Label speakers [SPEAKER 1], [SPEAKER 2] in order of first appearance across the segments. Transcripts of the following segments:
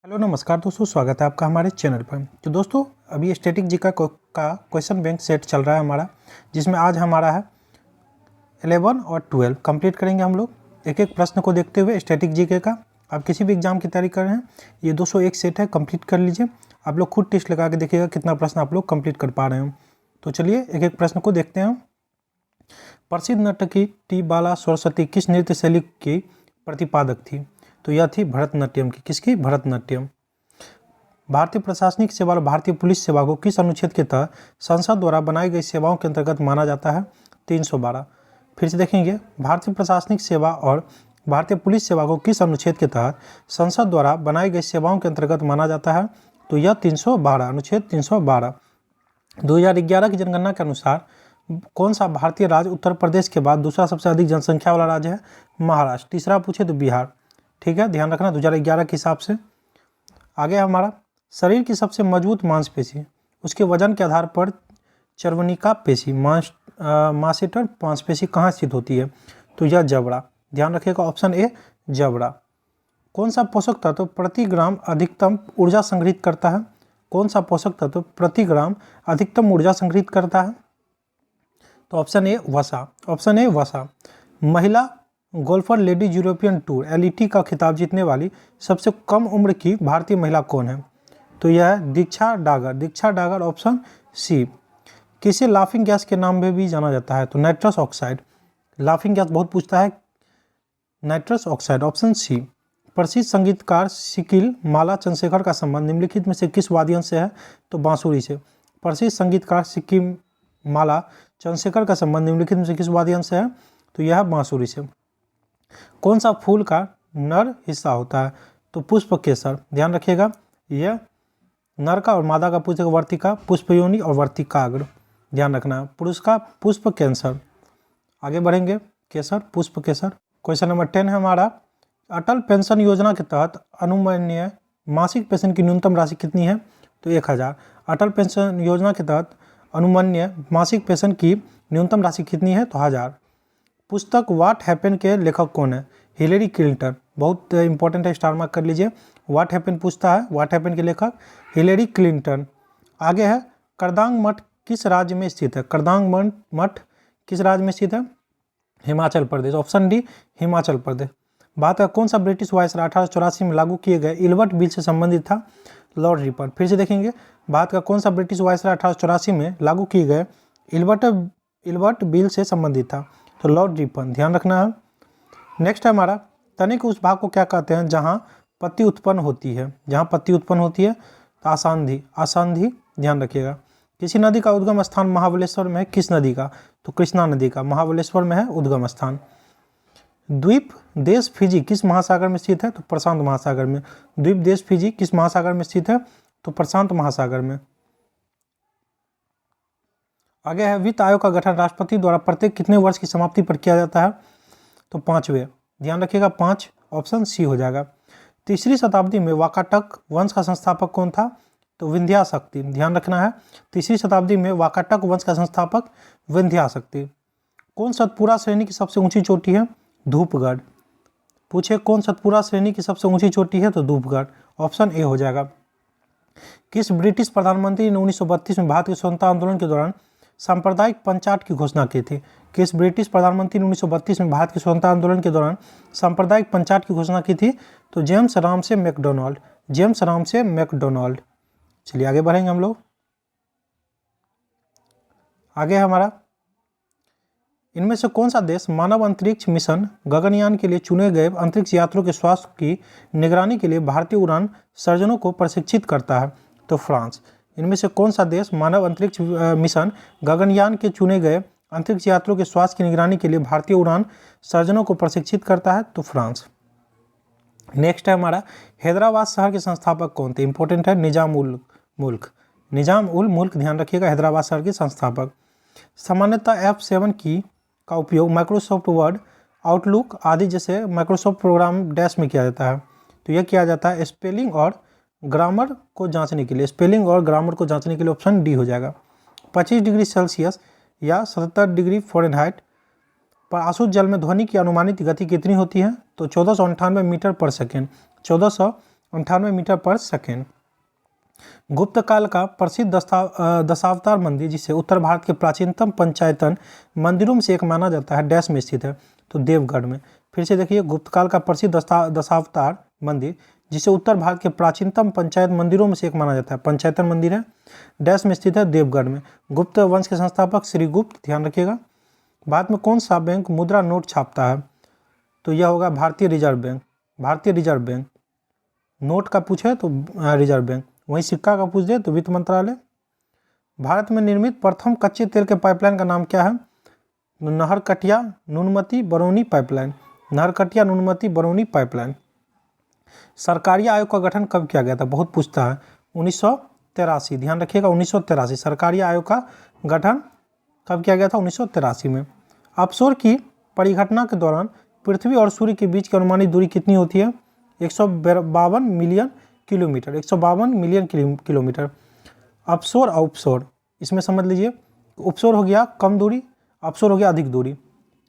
[SPEAKER 1] Hello नमस्कार दोस्तों, स्वागत है आपका हमारे चैनल पर। तो दोस्तों अभी स्टैटिक जी का क्वेश्चन बैंक सेट चल रहा है हमारा, जिसमें आज हमारा है 11 और 12 कंप्लीट करेंगे हम लोग एक एक प्रश्न को देखते हुए स्टैटिक जीके का। आप किसी भी एग्जाम की तैयारी कर रहे हैं, ये 201 सेट है, कंप्लीट कर लीजिए। आप लोग खुद टेस्ट लगा के देखिएगा कितना प्रश्न आप लोग कंप्लीट कर पा रहे हो। तो चलिए एक एक प्रश्न को देखते हैं। प्रसिद्ध नर्तकी टी बाला सरस्वती किस नृत्य शैली की प्रतिपादक थी? तो यह थी भरतनाट्यम की। किसकी? भरतनाट्यम। भारतीय प्रशासनिक सेवा और भारतीय पुलिस सेवा को किस अनुच्छेद के तहत संसद द्वारा बनाई गई सेवाओं के अंतर्गत माना जाता है? 312। फिर से देखेंगे, भारतीय प्रशासनिक सेवा और भारतीय पुलिस सेवा को किस अनुच्छेद के तहत संसद द्वारा बनाई गई सेवाओं के अंतर्गत माना जाता है? तो यह 312, अनुच्छेद 312। 2011 की जनगणना के अनुसार कौन सा भारतीय राज्य उत्तर प्रदेश के बाद दूसरा सबसे अधिक जनसंख्या वाला राज्य है? महाराष्ट्र। तीसरा पूछे तो बिहार। ठीक है, ध्यान रखना 2011 के हिसाब से। आगे हमारा शरीर की सबसे मजबूत मांसपेशी, उसके वजन के आधार पर चर्वनिका पेशी मासेटर मांसपेशी कहाँ स्थित होती है? तो यह जबड़ा। ध्यान रखिएगा, ऑप्शन ए जबड़ा। कौन सा पोषक तत्व प्रति ग्राम अधिकतम ऊर्जा संग्रहित करता है? कौन सा पोषक तत्व प्रति ग्राम अधिकतम ऊर्जा संग्रहित करता है? तो ऑप्शन ए वसा। ऑप्शन ए वसा। महिला golfer ladies European tour LET का खिताब जीतने वाली सबसे कम उम्र की भारतीय महिला कौन है? तो यह है दीक्षा डागर। दीक्षा डागर, ऑप्शन सी। किसे लाफिंग गैस के नाम में भी जाना जाता है? तो नाइट्रस ऑक्साइड। लाफिंग गैस बहुत पूछता है, नाइट्रस ऑक्साइड, ऑप्शन सी। प्रसिद्ध संगीतकार सिकिल माला चंद्रशेखर का संबंध निम्नलिखित में से किस वाद्ययंत्र से है? तो बांसुरी से। प्रसिद्ध संगीतकार सिक्किम माला चंद्रशेखर का संबंध निम्नलिखित में से किस वाद्ययंत्र से है? तो यह बांसुरी से। कौन सा फूल का नर हिस्सा होता है? तो पुष्प केसर। ध्यान रखिएगा, यह नर का और मादा का पूछेगा वर्तिका, पुष्पयोनि और वर्तिकाग्र। ध्यान रखना। पुरुष का पुष्प कैंसर। आगे बढ़ेंगे, केसर, पुष्प केसर। क्वेश्चन नंबर 10 है हमारा, अटल पेंशन योजना के तहत अनुमान्य मासिक पेंशन की न्यूनतम राशि कितनी है? तो 1000। अटल पेंशन योजना के तहत अनुमान्य मासिक पेंशन की न्यूनतम राशि कितनी है? तो 1000। पुस्तक व्हाट हैपन के लेखक कौन है? Hillary Clinton. बहुत इंपॉर्टेंट है, स्टार मार्क कर लीजिए। व्हाट हैपन पूछता है, व्हाट हैपन के लेखक हिलेरी क्लिंटन। आगे है, करदांग मठ किस राज्य में स्थित है? करदांग मठ किस राज्य में स्थित है? Himachal Pradesh, option D Himachal Pradesh. बात है, कौन सा ब्रिटिश वायसराय 1884 में लागू किए गए इल्बर्ट बिल से संबंधित था? Lord Ripon. फिर से देखेंगे, भारत का कौन सा ब्रिटिश वायसराय 1884 में लागू किए गए इल्बर्ट बिल से संबंधित था? तो लॉर्ड रिपन। ध्यान रखना है। नेक्स्ट है हमारा, तने के उस भाग को क्या कहते हैं जहां पत्ती उत्पन्न होती है? जहां पत्ती उत्पन्न होती है तो आसांधी। आसांधी, ध्यान रखिएगा। किसी नदी का उद्गम स्थान महाबलेश्वर में है? किस नदी का? तो कृष्णा नदी का। महाबलेश्वर में है उद्गम स्थान। द्वीप देश फिजी किस महासागर में स्थित है? तो प्रशांत महासागर में। द्वीप देश फिजी किस महासागर में स्थित है? तो प्रशांत महासागर में। आगे है, वित्त आयोग का गठन राष्ट्रपति द्वारा प्रत्येक कितने वर्ष की समाप्ति पर किया जाता है? तो 5वें। ध्यान रखिएगा, 5, ऑप्शन सी हो जाएगा। तीसरी शताब्दी में वाकाटक वंश का संस्थापक कौन था? तो विंध्याशक्ति। ध्यान रखना है, तीसरी शताब्दी में वाकाटक वंश का संस्थापक विंध्याशक्ति। कौन सतपुरा श्रेणी की सबसे ऊंची चोटी है? धूपगढ़। पूछे कौन सतपुरा श्रेणी की सबसे ऊंची चोटी है? तो धूपगढ़, ऑप्शन ए हो जाएगा। किस ब्रिटिश प्रधानमंत्री ने 1932 में भारत के स्वतंत्रता आंदोलन के दौरान सांप्रदायिक पंचायत की घोषणा की थी? किस ब्रिटिश प्रधानमंत्री ने 1932 में भारत के स्वतंत्रता आंदोलन के दौरान सांप्रदायिक पंचायत की घोषणा की थी? तो James Ramsay McDonald. James Ramsay McDonald. चलिए आगे बढ़ेंगे हम लोग। आगे हमारा, इनमें से कौन सा देश मानव अंतरिक्ष मिशन गगनयान के लिए चुने गए अंतरिक्ष यात्रियों के स्वास्थ्य की निगरानी के लिए भारतीय उड़ान सर्जनों को प्रशिक्षित करता है? तो फ्रांस। इनमें से कौन सा देश मानव अंतरिक्ष मिशन गगनयान के चुने गए अंतरिक्ष यात्रियों के स्वास्थ्य की निगरानी के लिए भारतीय उड़ान सर्जनों को प्रशिक्षित करता है? तो फ्रांस। नेक्स्ट है हमारा, हैदराबाद शहर के संस्थापक कौन थे? इंपॉर्टेंट है, निजाम उल मुल्क। निजाम उल मुल्क, ध्यान रखिएगा, हैदराबाद शहर के संस्थापक। सामान्यतः F7 की का उपयोग माइक्रोसॉफ्ट वर्ड, आउटलुक आदि जैसे माइक्रोसॉफ्ट प्रोग्राम डैश में किया जाता है। तो यह किया जाता है स्पेलिंग और ग्रामर को जांचने के लिए। स्पेलिंग और ग्रामर को जांचने के लिए ऑप्शन डी हो जाएगा। 25 डिग्री सेल्सियस या 77 डिग्री फ़ारेनहाइट पर आसुत जल में ध्वनि की अनुमानित गति कितनी होती है? तो 1498 मीटर पर सेकेंड। 1400 98 मीटर पर सेकेंड। गुप्त काल का प्रसिद्ध दशावतार मंदिर, जिसे उत्तर भारत के प्राचीनतम पंचायतन मंदिरों में से एक माना जाता है, डैश में स्थित है, तो देवगढ़ में। फिर से देखिए, गुप्त काल का प्रसिद्ध दशावतार मंदिर, जिसे उत्तर भारत के प्राचीनतम पंचायत मंदिरों में से एक माना जाता है, पंचायतन मंदिर है, डैश में स्थित है, देवगढ़ में। गुप्त वंश के संस्थापक श्री गुप्त, ध्यान रखिएगा। भारत में कौन सा बैंक मुद्रा नोट छापता है? तो यह होगा भारतीय रिजर्व बैंक। भारतीय रिजर्व बैंक। नोट का पूछे तो रिजर्व बैंक, वहीं सिक्का का पूछ दे तो वित्त मंत्रालय। भारत में निर्मित प्रथम कच्चे तेल के पाइपलाइन का नाम क्या है? नहरकटिया नुनमती बरौनी पाइपलाइन। नहरकटिया नुनमती बरौनी पाइपलाइन। सरकारी आयोग का गठन कब किया गया था? बहुत पूछता है। 1983, ध्यान रखिएगा, 1983 सरकारी आयोग का गठन कब किया गया था? 1983 में। अपसौर की परिघटना के दौरान पृथ्वी और सूर्य के बीच की अनुमानित दूरी कितनी होती है? 152 मिलियन किलोमीटर। 152 million kilometre. अपसौर और उपसौर, इसमें समझ लीजिए, उपसौर हो गया कम दूरी, अपसौर हो गया अधिक दूरी।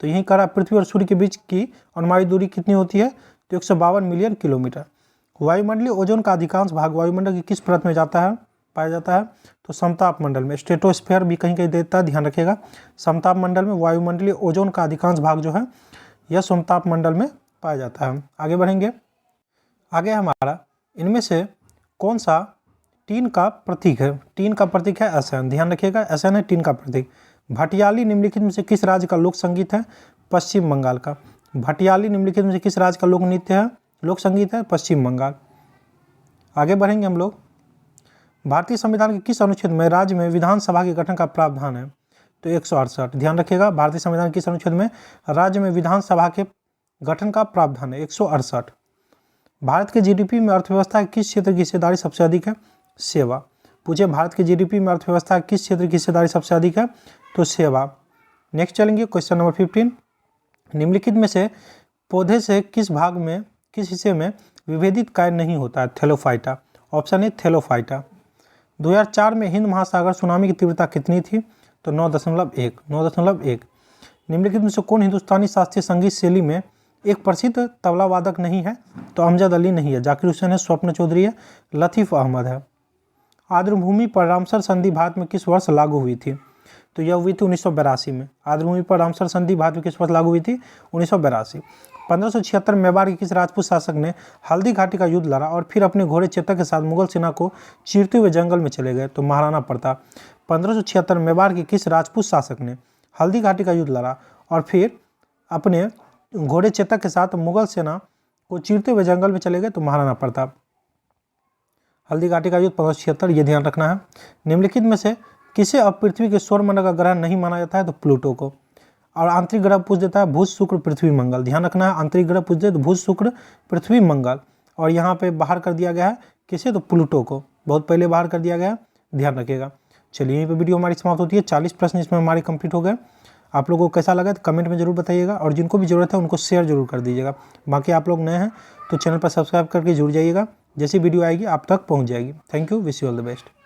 [SPEAKER 1] तो यही कह रहा है पृथ्वी और सूर्य के बीच की अनुमानित दूरी कितनी होती है? तो 152 मिलियन किलोमीटर। वायुमंडलीय ओजोन का अधिकांश भाग वायुमंडल की किस परत में पाया जाता है? तो समताप मंडल में। स्ट्रेटोस्फीयर भी कहीं कहीं देता है, ध्यान रखिएगा। समताप मंडल में वायुमंडलीय ओजोन का अधिकांश भाग जो है यह समताप मंडल में पाया जाता है। आगे बढ़ेंगे। आगे हमारा इनमें से कौन सा टीन का प्रतीक है? टीन का प्रतीक है एसन, ध्यान रखिएगा, एसन है टीन का प्रतीक। भटियाली निम्नलिखित में से किस राज्य का लोक संगीत है? पश्चिम बंगाल का। भटियाली निम्नलिखित में से किस राज्य का लोक नृत्य है? लोक संगीत है पश्चिम बंगाल। आगे बढ़ेंगे हम लोग। भारतीय संविधान के किस अनुच्छेद में राज्य में विधानसभा के गठन का प्रावधान है? तो 168, ध्यान रखिएगा। भारतीय संविधान किस अनुच्छेद में राज्य में विधानसभा के गठन का प्रावधान है? 168। भारत के जीडीपी में अर्थव्यवस्था के किस क्षेत्र की हिस्सेदारी सबसे अधिक है? सेवा। पूछे भारत के जीडीपी में अर्थव्यवस्था किस क्षेत्र की हिस्सेदारी सबसे अधिक है? तो सेवा। नेक्स्ट चलेंगे क्वेश्चन नंबर 15। निम्नलिखित में से पौधे से किस हिस्से में विभेदित कार्य नहीं होता है? थैलोफाइटा। Option A Thallophyta. 2004 में हिंद महासागर सुनामी की तीव्रता कितनी थी? तो 9.1। 9.1। निम्नलिखित में से कौन हिंदुस्तानी शास्त्रीय संगीत शैली में एक प्रसिद्ध तबला वादक नहीं है? तो अमजद अली नहीं है, जाकिर हुसैन है, स्वप्न चौधरी है, लतीफ़ अहमद है। आर्द्रभूमि पर रामसर संधि भारत में किस वर्ष लागू हुई थी? तो यह हुई थी 1982 में। आर्द्रभूमि पर रामसर संधि भारत में किस वर्ष लागू हुई थी? 1982। 1576 में मेवाड़ के किस राजपूत शासक ने हल्दी घाटी का युद्ध लड़ा और फिर अपने घोड़े चेतक के साथ मुगल सेना को चीरते हुए जंगल में चले गए? तो महाराणा प्रताप। 1576 में मेवाड़ के किस राजपूत शासक ने हल्दी घाटी का युद्ध लड़ा और फिर अपने घोड़े चेतक के साथ मुगल सेना को चीरते हुए जंगल में चले गए? तो महाराणा प्रताप। हल्दी घाटी का युद्ध 1576, ये ध्यान रखना है। निम्नलिखित में से किसे अब पृथ्वी के सौरमंडल का ग्रह नहीं माना जाता है? तो प्लूटो को। और आंतरिक ग्रह पूछ देता है बुध शुक्र पृथ्वी मंगल, ध्यान रखना है। आंतरिक ग्रह पूछ दे तो बुध शुक्र पृथ्वी मंगल। और यहाँ पे बाहर कर दिया गया है किसे? तो प्लूटो को, बहुत पहले बाहर कर दिया गया, ध्यान रखिएगा। चलिए यहीं पे वीडियो हमारी समाप्त होती है। 40 प्रश्न इसमें हमारे कंप्लीट हो गए। आप लोगों को कैसा लगा तो कमेंट में जरूर बताइएगा, और जिनको भी ज़रूरत है उनको शेयर जरूर कर दीजिएगा। बाकी आप लोग नए हैं तो चैनल पर सब्सक्राइब करके जुड़ जाइएगा, जैसी वीडियो आएगी आप तक पहुंच जाएगी। Thank you, wish you all the best.